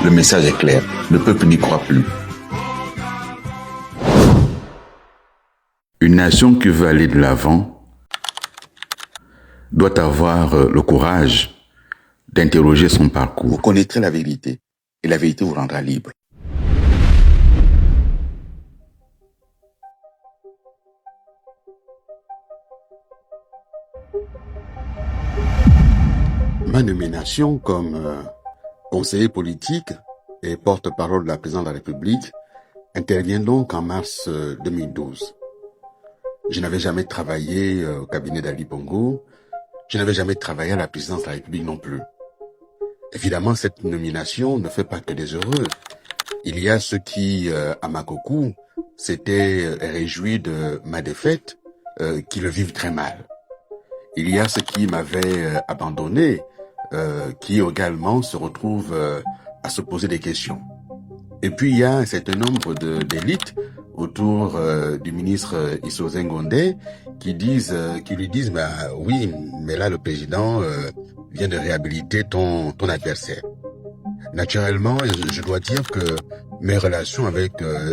Le message est clair, le peuple n'y croit plus. Une nation qui veut aller de l'avant doit avoir le courage d'interroger son parcours. Vous connaîtrez la vérité et la vérité vous rendra libre. Ma nomination comme conseiller politique et porte-parole de la présidente de la République intervient donc en mars 2012. Je n'avais jamais travaillé au cabinet d'Ali Bongo, je n'avais jamais travaillé à la présidence de la République non plus. Évidemment, cette nomination ne fait pas que des heureux. Il y a ceux qui, à Makokou, s'étaient réjouis de ma défaite, qui le vivent très mal. Il y a ceux qui m'avaient abandonné, qui également se retrouvent à se poser des questions. Et puis il y a un certain nombre d'élites autour du ministre Issa Zengonde qui lui disent bah oui, mais là le président vient de réhabiliter ton adversaire. Naturellement, je dois dire que mes relations avec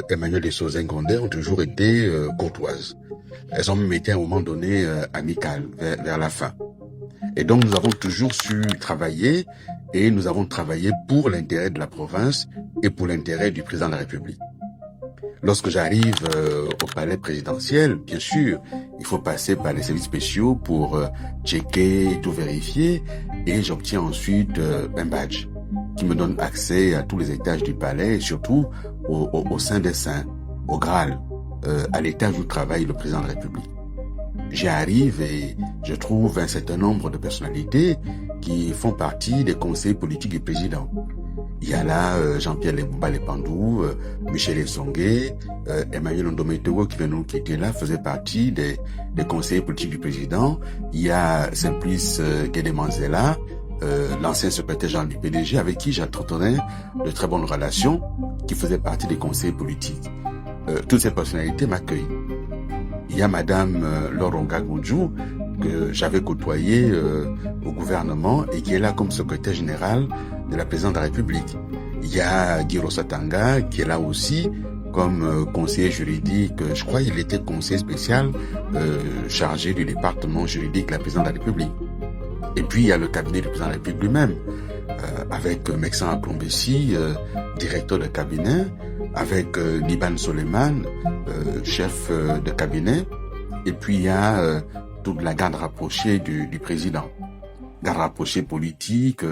Emmanuel Issa Zengonde ont toujours été courtoises. Elles ont même été à un moment donné amicales vers la fin. Et donc nous avons toujours su travailler et nous avons travaillé pour l'intérêt de la province et pour l'intérêt du président de la République. Lorsque j'arrive au palais présidentiel, bien sûr, il faut passer par les services spéciaux pour checker, tout vérifier, et j'obtiens ensuite un badge qui me donne accès à tous les étages du palais et surtout au sein des saints, au Graal, à l'étage où travaille le président de la République. J'y arrive et je trouve un certain nombre de personnalités qui font partie des conseils politiques du président. Il y a là Jean-Pierre Lemba Lepandou, Michel Essongué, Emmanuel Ndometego qui vient nous quitter là, faisait partie des conseillers politiques du président. Il y a Simplice Guédé-Manzella, l'ancien secrétaire général du PDG avec qui j'entretenais de très bonnes relations, qui faisait partie des conseillers politiques. Toutes ces personnalités m'accueillent. Il y a Madame Loronga Goudjou, que j'avais côtoyée au gouvernement et qui est là comme secrétaire général de la présidente de la République. Il y a Giro Satanga qui est là aussi comme conseiller juridique. Je crois qu'il était conseiller spécial chargé du département juridique de la présidente de la République. Et puis il y a le cabinet du président de la République lui-même, avec Mexan Aplombessi, directeur de cabinet, avec Liban Soleiman, chef de cabinet, et puis il y a toute la garde rapprochée du président. Garde rapprochée politique,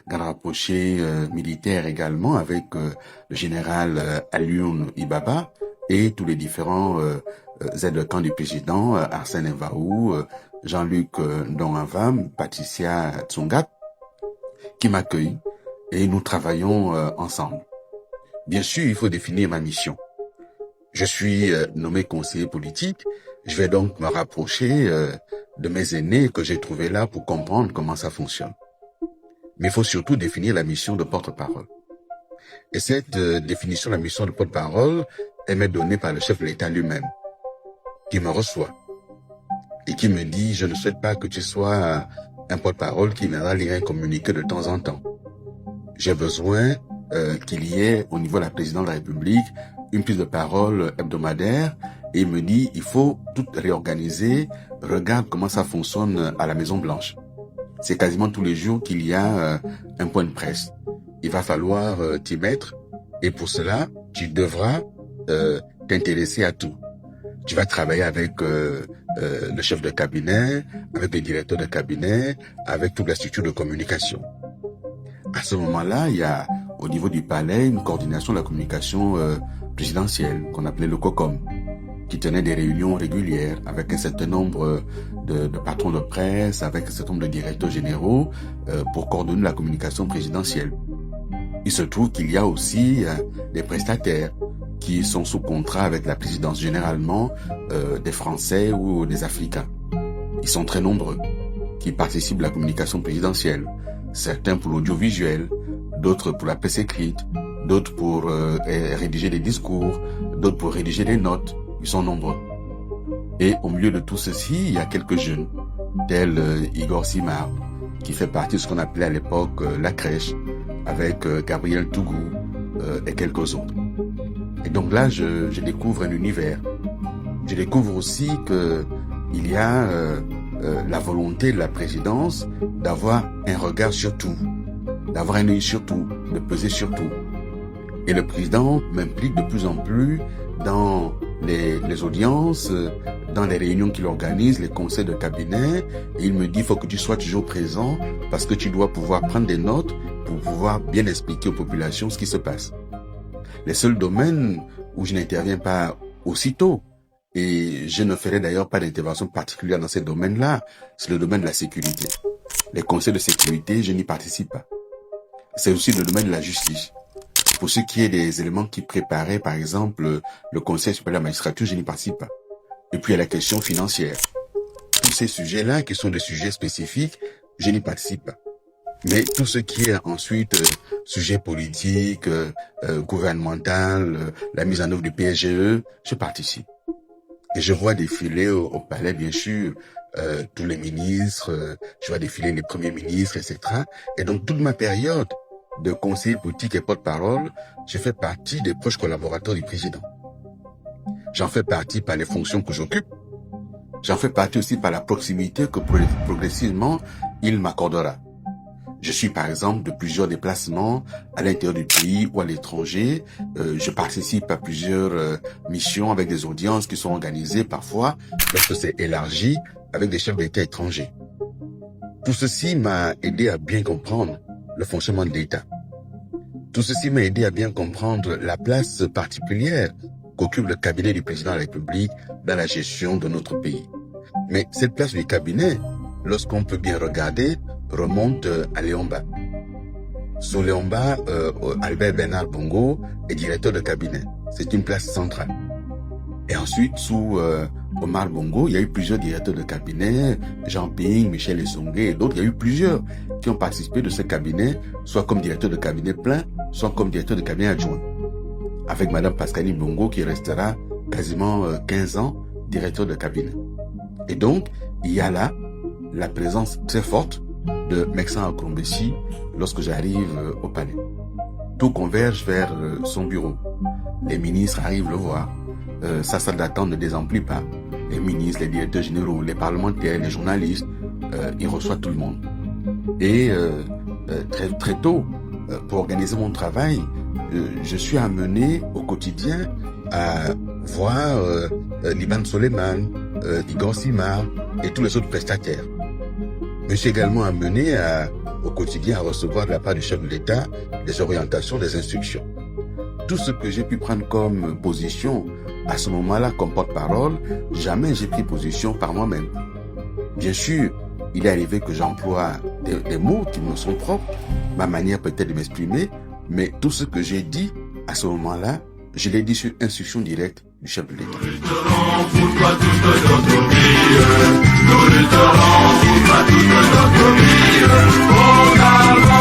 garde rapprochée militaire également, avec le général Alioune Ibaba et tous les différents aides de camp du président, Arsène Evaou, Jean-Luc Ndongavam, Patricia Tsongat, qui m'accueillent et nous travaillons ensemble. Bien sûr, il faut définir ma mission. Je suis nommé conseiller politique, je vais donc me rapprocher de mes aînés que j'ai trouvés là pour comprendre comment ça fonctionne. Mais il faut surtout définir la mission de porte-parole. Et cette définition de la mission de porte-parole, elle m'est donnée par le chef de l'État lui-même, qui me reçoit et qui me dit « Je ne souhaite pas que tu sois un porte-parole qui viendra lire un communiqué de temps en temps. J'ai besoin qu'il y ait au niveau de la présidente de la République une prise de parole hebdomadaire et il me dit il faut tout réorganiser, regarde comment ça fonctionne à la Maison Blanche. C'est quasiment tous les jours qu'il y a un point de presse. Il va falloir t'y mettre et pour cela tu devras t'intéresser à tout. Tu vas travailler avec le chef de cabinet, avec le directeur de cabinet, avec toute la structure de communication. À ce moment-là, il y a au niveau du palais une coordination de la communication présidentielle qu'on appelait le COCOM, qui tenait des réunions régulières avec un certain nombre de patrons de presse, avec un certain nombre de directeurs généraux pour coordonner la communication présidentielle. Il se trouve qu'il y a aussi des prestataires qui sont sous contrat avec la présidence, généralement des Français ou des Africains. Ils sont très nombreux, qui participent à la communication présidentielle. Certains pour l'audiovisuel, d'autres pour la presse écrite, d'autres pour rédiger des discours, d'autres pour rédiger des notes. Ils sont nombreux. Et au milieu de tout ceci, il y a quelques jeunes, tels Igor Simard, qui fait partie de ce qu'on appelait à l'époque la crèche, avec Gabriel Tougou et quelques autres. Et donc là, je découvre un univers. Je découvre aussi que il y a la volonté de la présidence d'avoir un regard sur tout, d'avoir un œil sur tout, de peser sur tout. Et le président m'implique de plus en plus dans les audiences, dans les réunions qu'il organise, les conseils de cabinet. Et il me dit, il faut que tu sois toujours présent parce que tu dois pouvoir prendre des notes pour pouvoir bien expliquer aux populations ce qui se passe. Les seuls domaines où je n'interviens pas aussitôt, et je ne ferai d'ailleurs pas d'intervention particulière dans ces domaines-là, c'est le domaine de la sécurité. Les conseils de sécurité, je n'y participe pas. C'est aussi le domaine de la justice. Pour ce qui est des éléments qui préparaient, par exemple, le Conseil supérieur de la magistrature, je n'y participe pas. Et puis, il y a la question financière. Tous ces sujets-là, qui sont des sujets spécifiques, je n'y participe pas. Mais tout ce qui est ensuite sujet politique, gouvernemental, la mise en œuvre du PSGE, je participe. Et je vois défiler au palais, bien sûr, tous les ministres, je vois défiler les premiers ministres, etc. Et donc, toute ma période de conseiller politique et porte-parole, je fais partie des proches collaborateurs du président. J'en fais partie par les fonctions que j'occupe. J'en fais partie aussi par la proximité que progressivement, il m'accordera. Je suis par exemple de plusieurs déplacements à l'intérieur du pays ou à l'étranger. Je participe à plusieurs missions avec des audiences qui sont organisées parfois, lorsque c'est élargi, avec des chefs d'État étrangers. Tout ceci m'a aidé à bien comprendre le fonctionnement de l'État. Tout ceci m'a aidé à bien comprendre la place particulière qu'occupe le cabinet du président de la République dans la gestion de notre pays. Mais cette place du cabinet, lorsqu'on peut bien regarder, remonte à Léomba. Sous Léomba, Albert Bernard Bongo est directeur de cabinet. C'est une place centrale. Et ensuite, sous Omar Bongo, il y a eu plusieurs directeurs de cabinet, Jean Ping, Michel Essongué et d'autres. Il y a eu plusieurs qui ont participé de ce cabinet, soit comme directeur de cabinet plein, soit comme directeur de cabinet adjoint. Avec Madame Pascaline Bongo qui restera quasiment 15 ans directeur de cabinet. Et donc, il y a là la présence très forte de Meksan Akrombessi lorsque j'arrive au palais. Tout converge vers son bureau. Les ministres arrivent le voir. Sa salle d'attente ne désemplit pas. Les ministres, les directeurs généraux, les parlementaires, les journalistes, il reçoit tout le monde. Et très tôt, pour organiser mon travail, je suis amené au quotidien à voir Liban Soleiman, Igor Simar et tous les autres prestataires. Je suis également amené au quotidien à recevoir de la part du chef de l'État des orientations, des instructions. Tout ce que j'ai pu prendre comme position à ce moment-là comme porte-parole, jamais j'ai pris position par moi-même. Bien sûr, il est arrivé que j'emploie des mots qui me sont propres, ma manière peut-être de m'exprimer, mais tout ce que j'ai dit à ce moment-là, je l'ai dit sur instruction directe du chef de l'État. Nous lutterons pour toi toute notre vie. Nous lutterons pour toi toute notre vie.